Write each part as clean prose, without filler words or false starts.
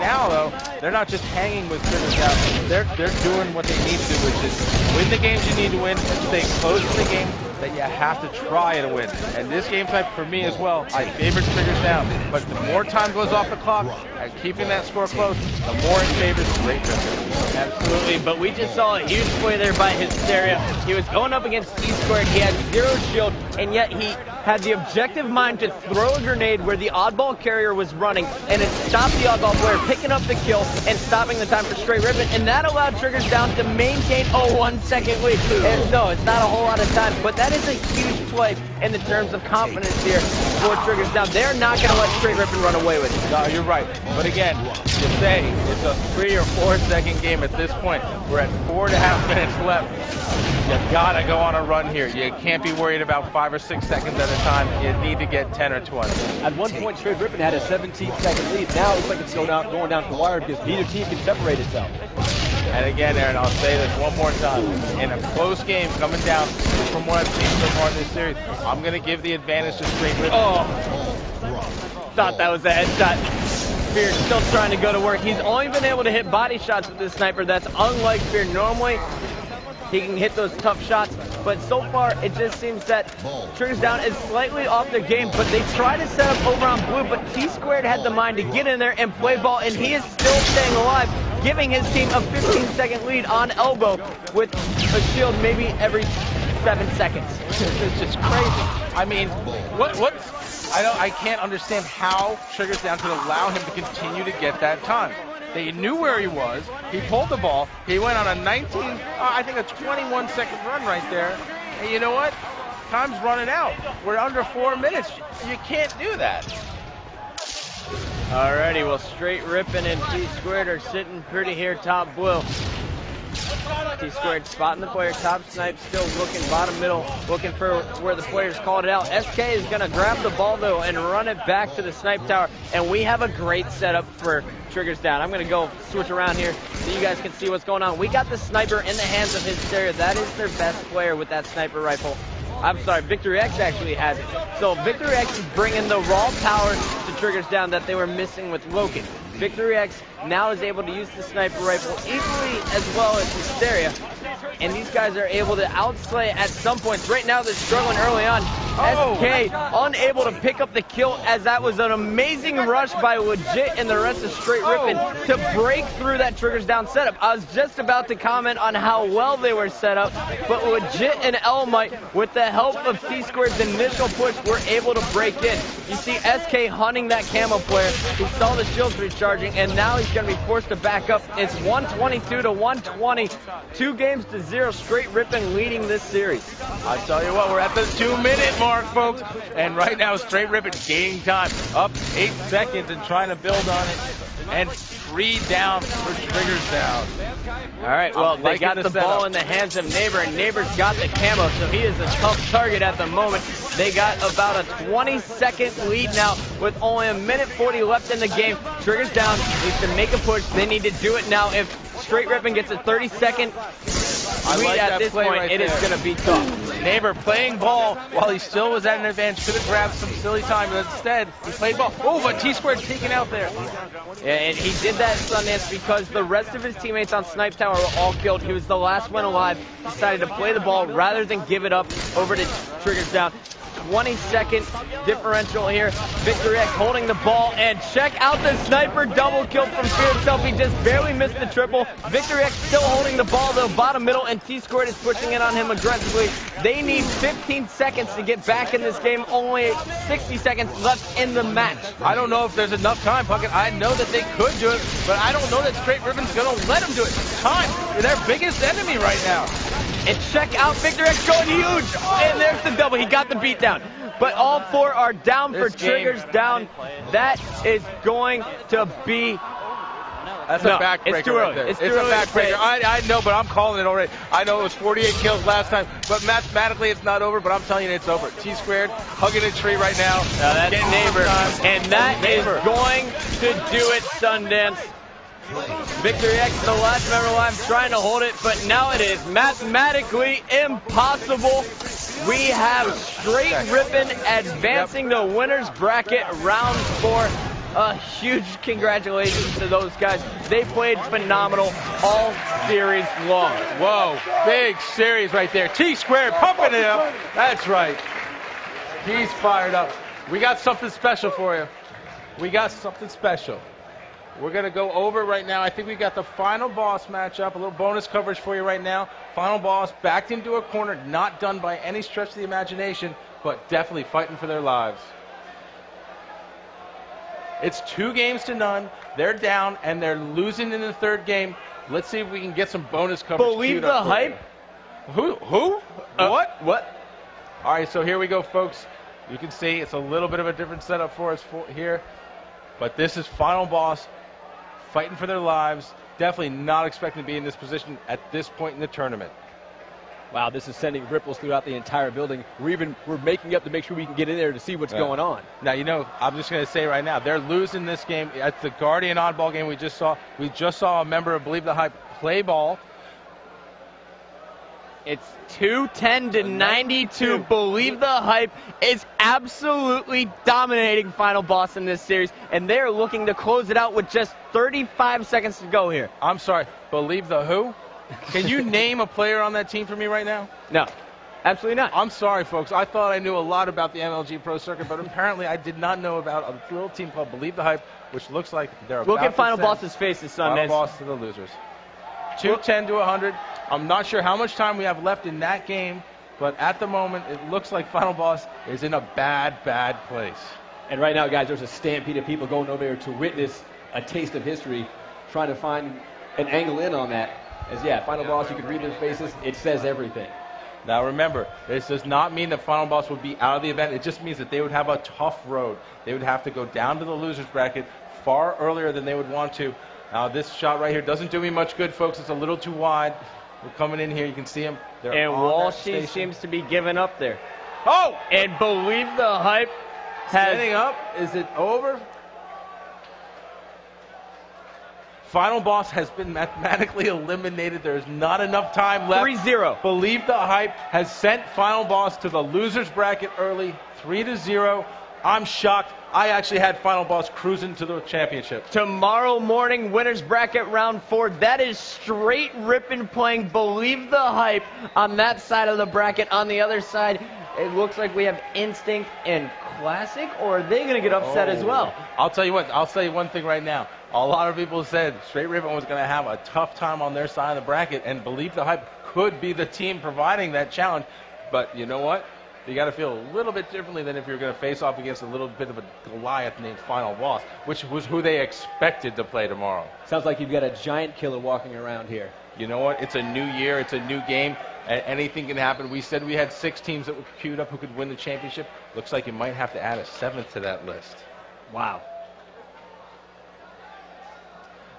now, though, they're not just hanging with Triggers Down. They're doing what they need to do, which is win the games you need to win, stay close to the game that you have to try to win. And this game type, for me as well, I favor Triggers Down. But the more time goes off the clock and keeping that score close, the more it favors Str8 Rippin. Absolutely, but we just saw a huge play there by Hysteria. He was going up against T-Squared. He had 0 shield, and yet he had the objective mind to throw a grenade where the oddball carrier was running, and it stopped the oddball player picking up the kill and stopping the time for Str8 Rippin, and that allowed Triggers Down to maintain a 1-second lead. And no, it's not a whole lot of time, but that is a huge play in the terms of confidence here for Triggers Down. They're not going to let Str8 Rippin run away with it. No, you're right. But again, you say it's a 3 or 4 second game at this point. We're at 4.5 minutes left. You gotta go on a run here. You can't be worried about 5 or 6 seconds at a time. You need to get 10 or 20. At one point, Str8 Rippin had a 17-second lead. Now it looks like it's going down to the wire because neither team can separate itself. And again, Aaron, I'll say this one more time. In a close game coming down from what I've seen so far in this series, I'm going to give the advantage to Str8 Rippin. Oh, thought that was a headshot. Fear still trying to go to work. He's only been able to hit body shots with this sniper. That's unlike Fear. Normally, he can hit those tough shots, but so far it just seems that Triggers Down is slightly off their game, but they try to set up over on blue, but T-Squared had the mind to get in there and play ball, and he is still staying alive, giving his team a 15-second lead on elbow with a shield maybe every 7 seconds. It's just crazy. I mean, I can't understand how Triggers Down could allow him to continue to get that time. They knew where he was. He pulled the ball. He went on a 21-second run right there. And you know what? Time's running out. We're under 4 minutes. You can't do that. Alrighty, well, Str8 Rippin and T-Squared are sitting pretty here top blue. T-Squared spotting the player, top snipe, still looking bottom middle, looking for where the players called it out. SK is going to grab the ball, though, and run it back to the snipe tower, and we have a great setup for Triggers Down. I'm going to go switch around here so you guys can see what's going on. We got the sniper in the hands of Hysteria. That is their best player with that sniper rifle. I'm sorry, Victory X actually has it. So Victory X is bringing the raw power to Triggers Down that they were missing with Logan. Victory X now is able to use the sniper rifle equally as well as Hysteria. And these guys are able to outslay at some points. Right now they're struggling early on. SK unable to pick up the kill as that was an amazing rush by Legit and the rest of Str8 Rippin to break through that Triggers Down setup. I was just about to comment on how well they were set up, but Legit and Elmite, with the help of T-Squared's initial push, were able to break in. You see SK hunting that camo player who saw the shields recharging, and now he's going to be forced to back up. It's 122 to 120, 2 games to 0. Str8 Rippin leading this series. I tell you what, we're at the 2-minute mark, folks, and right now Str8 Rippin gaining time, up 8 seconds and trying to build on it, and 3 down for Triggers Down. All right, well, they got the ball in the hands of Neighbor, and Neighbor's got the camo, so he is a tough target at the moment. They got about a 20-second lead now with only 1:40 left in the game. Triggers Down needs to make a push. They need to do it now. If Str8 Rippin gets a 30-second lead at this point, it is going to be tough. Neighbor playing ball while he still was at an advantage. Could have grabbed some silly time, but instead he played ball. Oh, but T-Squared taken out there. Yeah, and he did that, Sundance, because the rest of his teammates on Snipe Tower were all killed. He was the last one alive. Decided to play the ball rather than give it up over to Triggers Down. 20-second differential here. Victory X holding the ball, and check out the sniper double kill from Fear itself. He just barely missed the triple. Victory X still holding the ball, though, bottom middle, and T-Squared is pushing in on him aggressively. They need 15 seconds to get back in this game. Only 60 seconds left in the match. I don't know if there's enough time, Puckett. I know that they could do it, but I don't know that Str8 Rippin's going to let them do it. Time, their biggest enemy right now. And check out Victor X going huge. And there's the double. He got the beat down. But all 4 are down for Triggers Down. That is going to be... That's a backbreaker. It's too early. Right there. It's too early. A backbreaker. I know, but I'm calling it already. I know it was 48 kills last time, but mathematically it's not over, but I'm telling you it's over. T-Squared hugging a tree right now. That's Neighbor. And that is going to do it, Sundance. Victory X, the last member alive, trying to hold it, but now it is mathematically impossible. We have Str8 Rippin advancing the winner's bracket round 4. A huge congratulations to those guys. They played phenomenal all series long. Whoa, big series right there. T-Squared pumping it up. That's right. He's fired up. We got something special for you. We got something special. We're going to go over right now. I think we got the final boss matchup. A little bonus coverage for you right now. Final boss backed into a corner. Not done by any stretch of the imagination, but definitely fighting for their lives. It's 2-0. They're down, and they're losing in the third game. Let's see if we can get some bonus coverage. Believe the hype? Who? What? What? All right, so here we go, folks. You can see it's a little bit of a different setup for us here. But this is final boss fighting for their lives. Definitely not expecting to be in this position at this point in the tournament. Wow, this is sending ripples throughout the entire building. We're making up to make sure we can get in there to see what's going on. Now, you know, I'm just going to say right now, they're losing this game. At the Guardian oddball game we just saw a member of Believe the Hype play ball. It's 210 to 92. Believe the Hype is absolutely dominating final boss in this series, and they're looking to close it out with just 35 seconds to go here. I'm sorry, Believe the who? Can you name a player on that team for me right now? No, absolutely not. I'm sorry, folks. I thought I knew a lot about the MLG Pro Circuit, but apparently I did not know about a little team called Believe the Hype, which looks like they're Look about at final to boss's faces, son. Final boss to the losers. 210 to 100. I'm not sure how much time we have left in that game, but at the moment it looks like final boss is in a bad place. And right now, guys, there's a stampede of people going over there to witness a taste of history, trying to find an angle in on that. As final boss, you can read their faces. It says everything. Now remember, this does not mean that final boss would be out of the event. It just means that they would have a tough road. They would have to go down to the losers bracket far earlier than they would want to. Now this shot right here doesn't do me much good, folks. It's a little too wide. We're coming in here. You can see them. And Walshy seems to be giving up there. Oh! And Believe the Hype has... Setting up. Is it over? Final boss has been mathematically eliminated. There's not enough time left. 3-0. Believe the Hype has sent final boss to the losers bracket early, 3-0. I'm shocked. I actually had final boss cruising to the championship. Tomorrow morning, winners bracket round 4. That is Str8 Rippin playing Believe the Hype on that side of the bracket. On the other side, it looks like we have Instinct and Classic, or are they going to get upset as well? I'll tell you what. I'll say one thing right now. A lot of people said Str8 Rippin was going to have a tough time on their side of the bracket, and Believe the Hype could be the team providing that challenge. But you know what? You got to feel a little bit differently than if you're going to face off against a little bit of a Goliath named Final Boss, which was who they expected to play tomorrow. Sounds like you've got a giant killer walking around here. You know what? It's a new year. It's a new game. Anything can happen. We said we had 6 teams that were queued up who could win the championship. Looks like you might have to add a 7th to that list. Wow.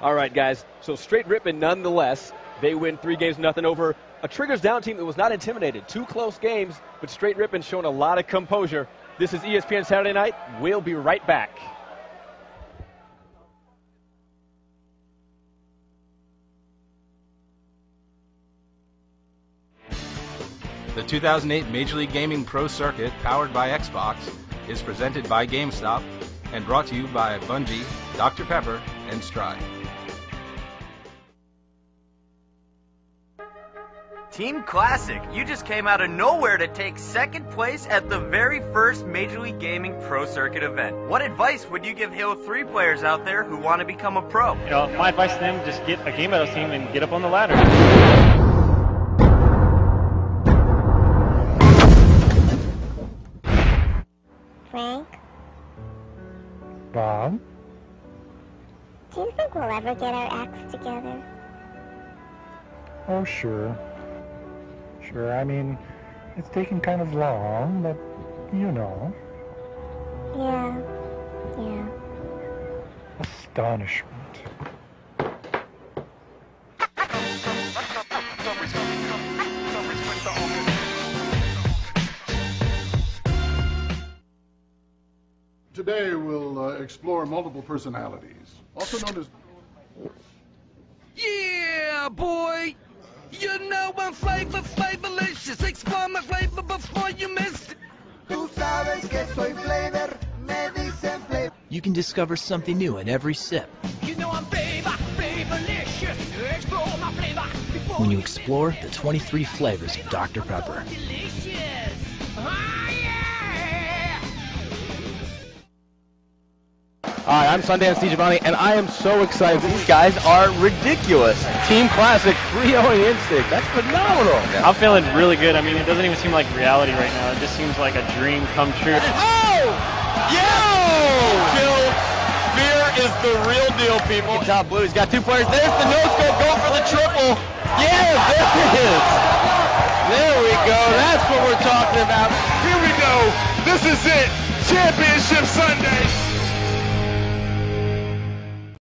All right, guys. So Str8 Rippin, nonetheless, they win 3-0 over a Triggers Down team that was not intimidated. 2 close games, but Str8 Rippin showing a lot of composure. This is ESPN Saturday Night. We'll be right back. The 2008 Major League Gaming Pro Circuit, powered by Xbox, is presented by GameStop and brought to you by Bungie, Dr. Pepper, and Str8. Team Classic, you just came out of nowhere to take 2nd place at the very first Major League Gaming Pro Circuit event. What advice would you give Halo 3 players out there who want to become a pro? You know, my advice to them, just get a Game Battles team and get up on the ladder. Frank? Bob? Do you think we'll ever get our acts together? Oh, sure. Sure, I mean, it's taking kind of long, but you know. Yeah. Astonishment. Today we'll explore multiple personalities, also known as... Yeah, boy! You know I'm flavorlicious. Explore my flavor before you miss it. Tú sabes que soy flavor, me dicen flavor. you can discover something new in every sip. When you explore the 23 flavors of Dr. Pepper. Hi, I'm Sundance DiGiovanni, and I am so excited. These guys are ridiculous. Team Classic 3-0 instinct. That's phenomenal. Yeah. I'm feeling really good. I mean, it doesn't even seem like reality right now. It just seems like a dream come true. Oh! Yeah! Phil, fear is the real deal, people. Top blue, he's got 2 players. There's the no-scope going for the triple. Yeah, there it is. There we go. That's what we're talking about. Here we go. This is it. Championship Sunday.